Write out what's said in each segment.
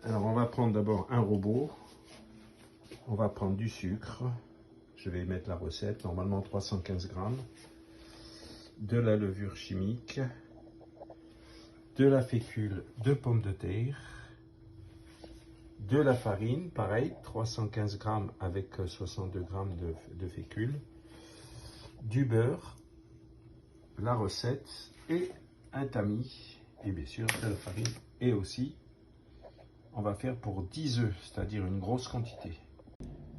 Alors on va prendre d'abord un robot. On va prendre du sucre. Je vais mettre la recette, normalement 315 grammes. De la levure chimique. De la fécule de pommes de terre. De la farine, pareil, 315 grammes avec 62 grammes de fécule. Du beurre, la recette et un tamis. Et bien sûr de la farine. Et aussi, on va faire pour 10 œufs, c'est-à-dire une grosse quantité.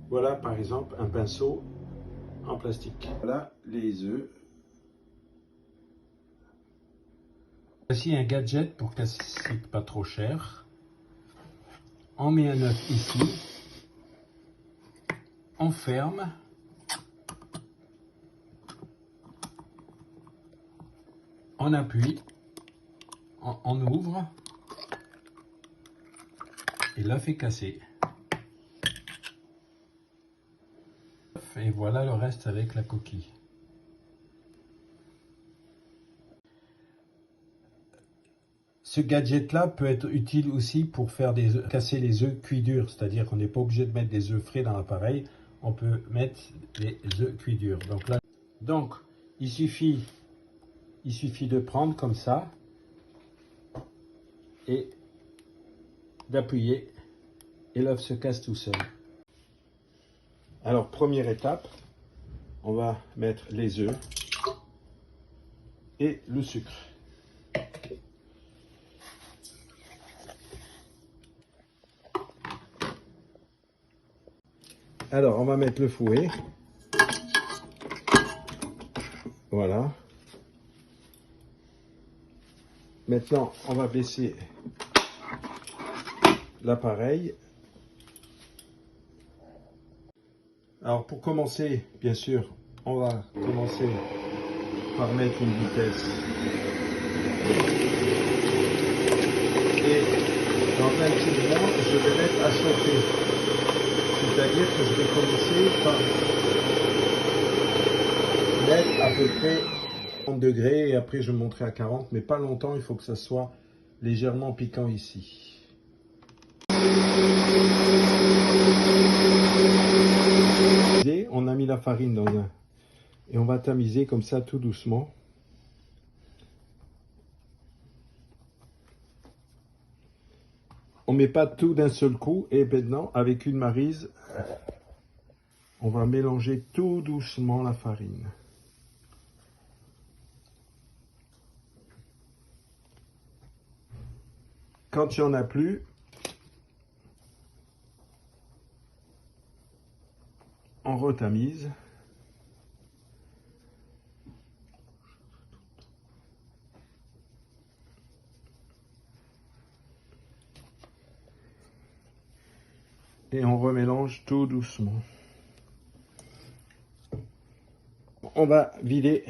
Voilà par exemple un pinceau en plastique. Voilà les œufs. Voici un gadget pour que ça ne coûte pas trop cher. On met un œuf ici. On ferme. On appuie. On ouvre. Et l'œuf est cassé. Et voilà le reste avec la coquille. Ce gadget-là peut être utile aussi pour faire casser les œufs cuits durs, c'est-à-dire qu'on n'est pas obligé de mettre des œufs frais dans l'appareil, on peut mettre des œufs cuits durs. Donc il suffit de prendre comme ça et d'appuyer et l'œuf se casse tout seul. Alors première étape, on va mettre les œufs et le sucre. Alors, on va mettre le fouet. Voilà. Maintenant, on va baisser l'appareil. Alors, pour commencer, bien sûr, on va commencer par mettre une vitesse. Et dans un petit moment, je vais mettre à chauffer. C'est-à-dire que je vais commencer par mettre à peu près 30 degrés et après je monterai à 40, mais pas longtemps, il faut que ça soit légèrement piquant ici. On a mis la farine dans un... Et on va tamiser comme ça tout doucement. On ne met pas tout d'un seul coup et maintenant avec une maryse, on va mélanger tout doucement la farine. Quand il n'y en a plus, on retamise. Et on remélange tout doucement. On va vider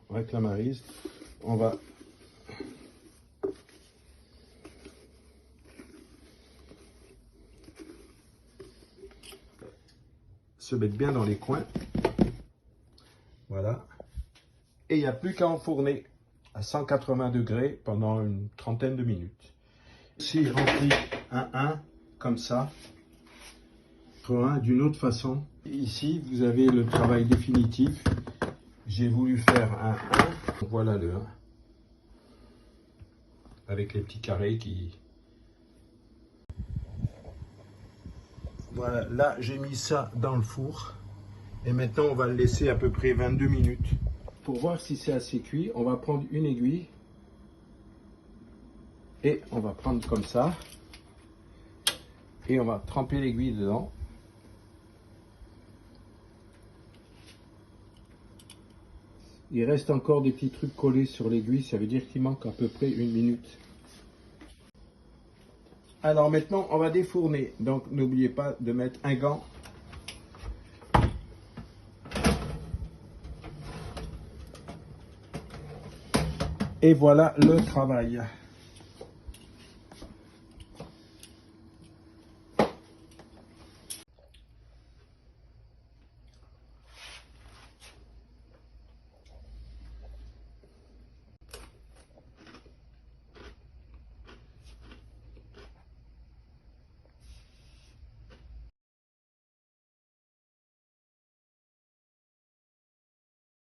avec la maryse. On va se mettre bien dans les coins. Voilà. Et il n'y a plus qu'à enfourner à 180 degrés pendant une trentaine de minutes. Si rempli un comme ça, d'une autre façon. Ici, vous avez le travail définitif. J'ai voulu faire un 1. Voilà le 1. Avec les petits carrés qui... Voilà, là j'ai mis ça dans le four. Et maintenant on va le laisser à peu près 22 minutes. Pour voir si c'est assez cuit, on va prendre une aiguille. Et on va prendre comme ça. Et on va tremper l'aiguille dedans. Il reste encore des petits trucs collés sur l'aiguille, ça veut dire qu'il manque à peu près 1 minute. Alors maintenant, on va défourner. Donc n'oubliez pas de mettre un gant. Et voilà le travail.